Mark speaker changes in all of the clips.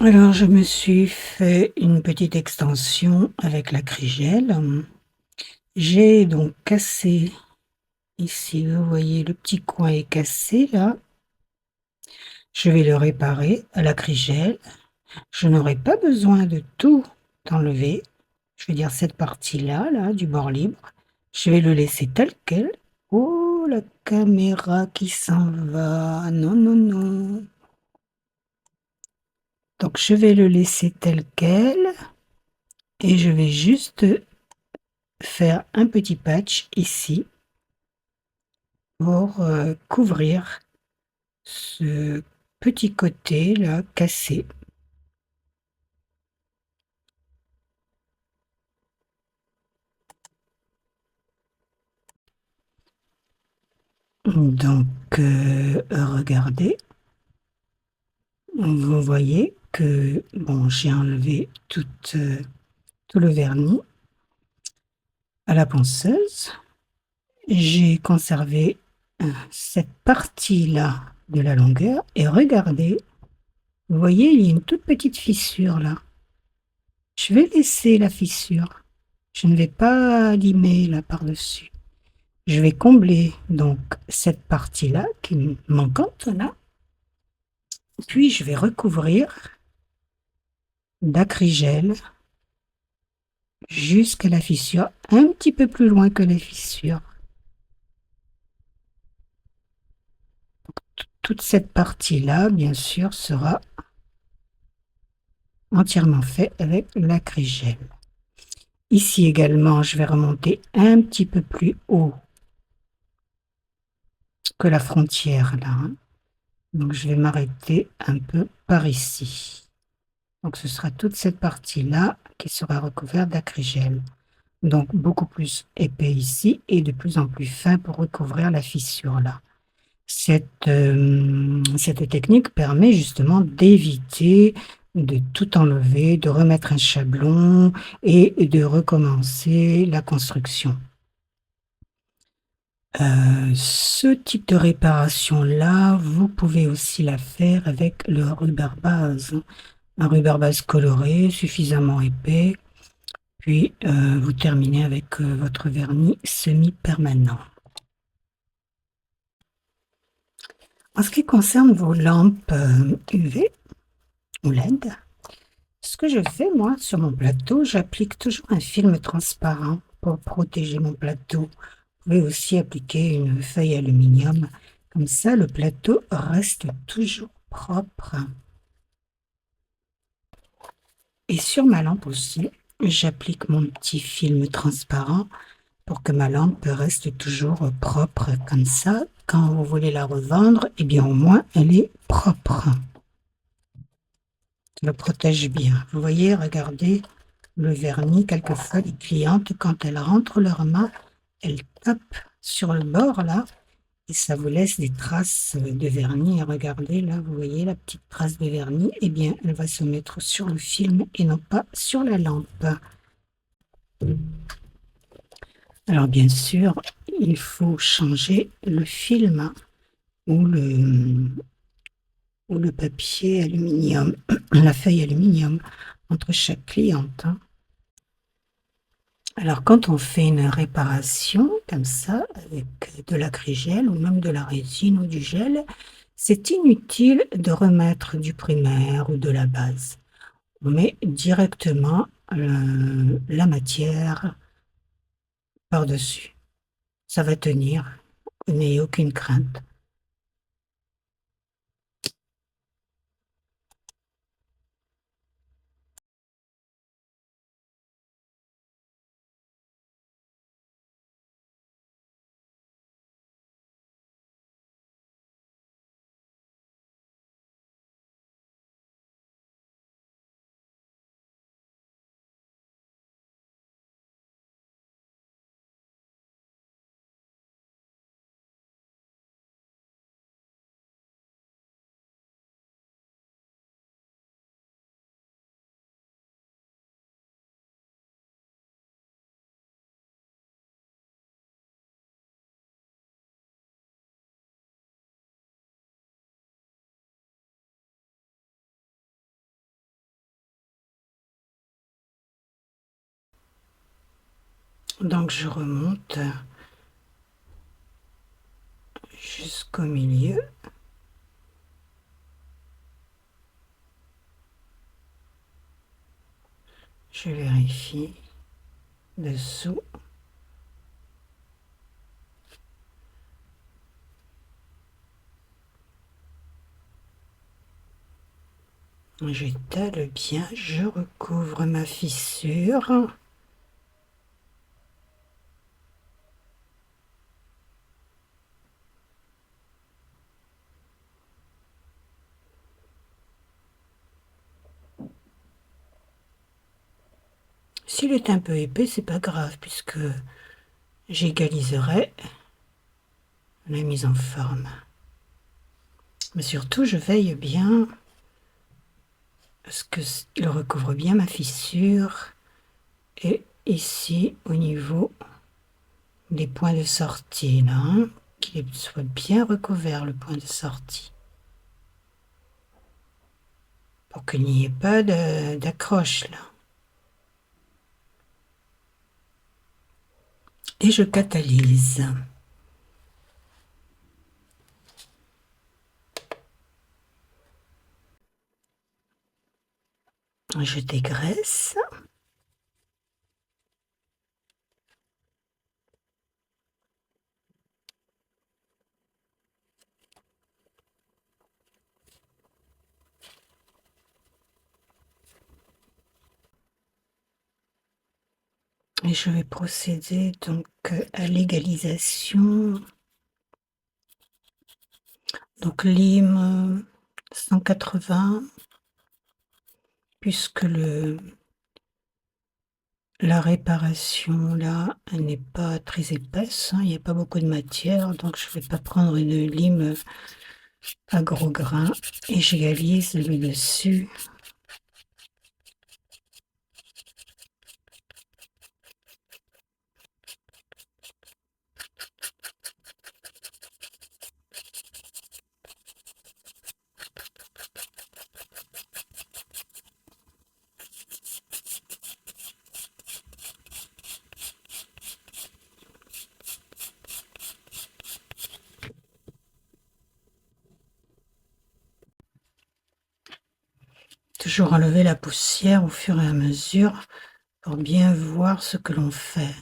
Speaker 1: Alors, je me suis fait une petite extension avec l'acrygel. J'ai donc cassé ici, vous voyez le petit coin est cassé là. Je vais le réparer à l'acrygel. Je n'aurai pas besoin de tout enlever. Je veux dire cette partie-là, là, du bord libre. Je vais le laisser tel quel. Oh, la caméra qui s'en va. Non, non, non. Donc, je vais le laisser tel quel et je vais juste faire un petit patch ici pour couvrir ce petit côté là cassé. Donc regardez, vous voyez que bon, j'ai enlevé tout le vernis à la ponceuse. J'ai conservé cette partie là de la longueur et regardez, vous voyez, il y a une toute petite fissure là. Je vais laisser la fissure. Je ne vais pas limer là par-dessus. Je vais combler donc cette partie-là qui est manquante là. Puis je vais recouvrir d'acrygel jusqu'à la fissure, un petit peu plus loin que la fissure. Toute cette partie-là, bien sûr, sera entièrement faite avec l'acrygel. Ici également, je vais remonter un petit peu plus haut que la frontière là. Donc je vais m'arrêter un peu par ici. Donc ce sera toute cette partie-là qui sera recouverte d'acrygel. Donc beaucoup plus épais ici et de plus en plus fin pour recouvrir la fissure là. Cette technique permet justement d'éviter de tout enlever, de remettre un chablon et de recommencer la construction. Ce type de réparation-là, vous pouvez aussi la faire avec le ruber base. Un ruber base coloré, suffisamment épais, puis vous terminez avec votre vernis semi-permanent. En ce qui concerne vos lampes UV ou LED, ce que je fais moi sur mon plateau, j'applique toujours un film transparent pour protéger mon plateau. Vous pouvez aussi appliquer une feuille aluminium, comme ça le plateau reste toujours propre. Et sur ma lampe aussi, j'applique mon petit film transparent pour que ma lampe reste toujours propre comme ça. Quand vous voulez la revendre, eh bien au moins elle est propre. Ça le protège bien. Vous voyez, regardez le vernis. Quelquefois, les clientes, quand elles rentrent leurs mains, elles tapent sur le bord là et ça vous laisse des traces de vernis. Et regardez là, vous voyez la petite trace de vernis. Eh bien, elle va se mettre sur le film et non pas sur la lampe. Alors bien sûr, il faut changer le film ou le papier aluminium, la feuille aluminium entre chaque cliente. Alors quand on fait une réparation comme ça, avec de l'acrygel ou même de la résine ou du gel, c'est inutile de remettre du primaire ou de la base. On met directement la matière par-dessus. Ça va tenir, n'ayez aucune crainte. Donc je remonte jusqu'au milieu. Je vérifie dessous. J'étale bien, je recouvre ma fissure. S'il est un peu épais, c'est pas grave puisque j'égaliserai la mise en forme. Mais surtout, je veille bien à ce qu'il recouvre bien ma fissure et ici au niveau des points de sortie là, hein, qu'il soit bien recouvert le point de sortie pour qu'il n'y ait pas d'accroche là. Et je catalyse. Je dégraisse. Et je vais procéder donc à l'égalisation. Donc lime 180, puisque la réparation là n'est pas très épaisse, hein, il n'y a pas beaucoup de matière, donc je ne vais pas prendre une lime à gros grains et j'égalise le dessus. Toujours enlever la poussière au fur et à mesure pour bien voir ce que l'on fait.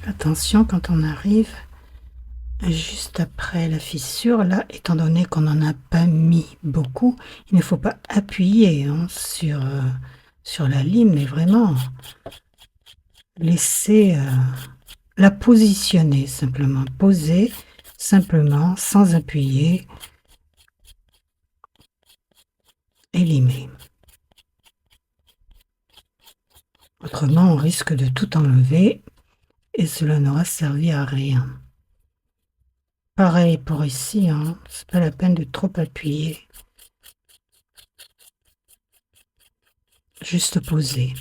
Speaker 1: Attention quand on arrive juste après la fissure, là, étant donné qu'on n'en a pas mis beaucoup, il ne faut pas appuyer hein, sur la lime, mais vraiment laisser la positionner simplement, poser simplement, sans appuyer, et limer. Autrement, on risque de tout enlever et cela n'aura servi à rien. Pareil pour ici, hein, c'est pas la peine de trop appuyer. Juste poser.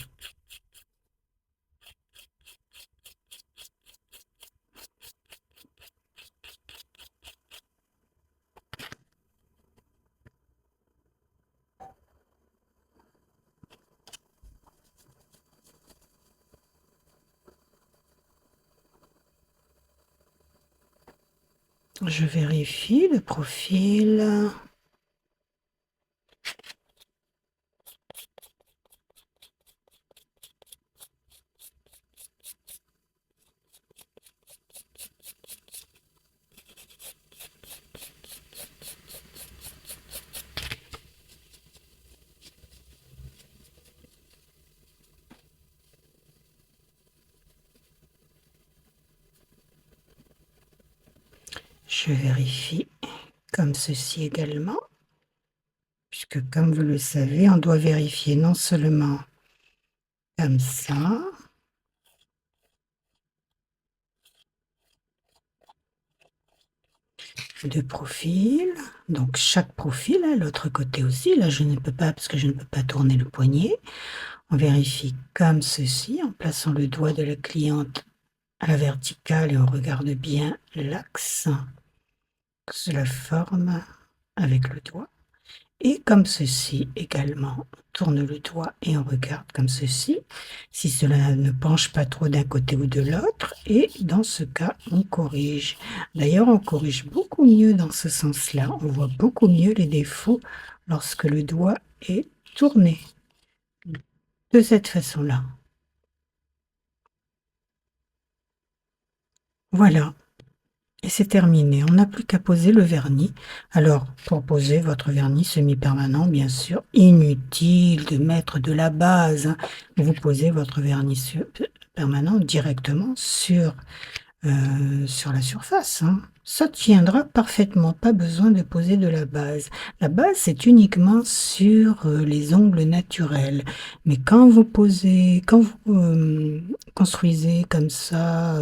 Speaker 1: Je vérifie le profil. Je vérifie comme ceci également, puisque comme vous le savez, on doit vérifier non seulement comme ça, de profil, donc chaque profil, à l'autre côté aussi, là je ne peux pas parce que je ne peux pas tourner le poignet. On vérifie comme ceci en plaçant le doigt de la cliente à la verticale et on regarde bien l'axe, la forme avec le doigt. Et comme ceci également, on tourne le doigt et on regarde comme ceci, si cela ne penche pas trop d'un côté ou de l'autre, et dans ce cas, on corrige. D'ailleurs, on corrige beaucoup mieux dans ce sens-là, on voit beaucoup mieux les défauts lorsque le doigt est tourné, de cette façon-là. Voilà. Et c'est terminé, on n'a plus qu'à poser le vernis. Alors, pour poser votre vernis semi-permanent, bien sûr, inutile de mettre de la base, hein. Vous posez votre vernis permanent directement sur la surface, hein. Ça tiendra parfaitement, pas besoin de poser de la base. La base, c'est uniquement sur les ongles naturels. Mais quand vous posez, quand vous construisez comme ça,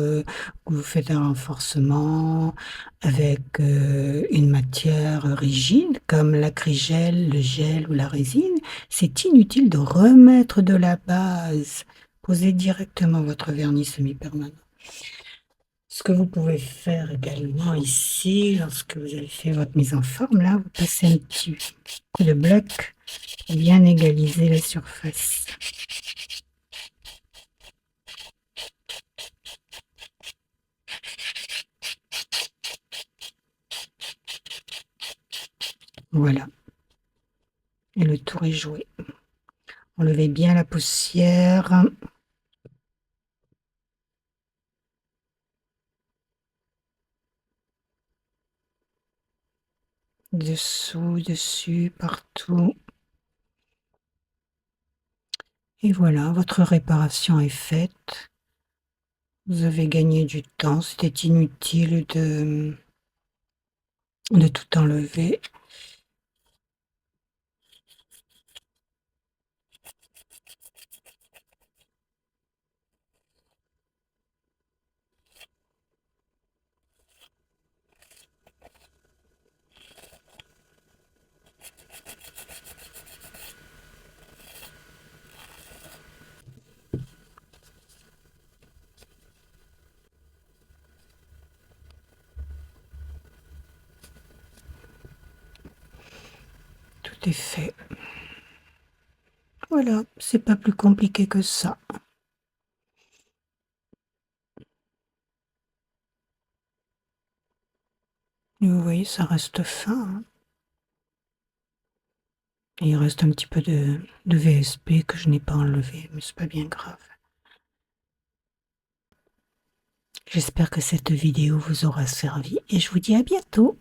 Speaker 1: vous faites un renforcement avec une matière rigide, comme l'acrygel, le gel ou la résine, c'est inutile de remettre de la base. Posez directement votre vernis semi-permanent. Ce que vous pouvez faire également ici, lorsque vous avez fait votre mise en forme, là, vous passez un petit coup de bloc pour bien égaliser la surface. Voilà. Et le tour est joué. Enlevez bien la poussière. Dessous, dessus, partout. Et voilà, votre réparation est faite. Vous avez gagné du temps. C'était inutile de tout enlever. Tout est fait. Voilà, c'est pas plus compliqué que ça. Et vous voyez, ça reste fin, hein. Et il reste un petit peu de VSP que je n'ai pas enlevé, mais c'est pas bien grave. J'espère que cette vidéo vous aura servi et je vous dis à bientôt.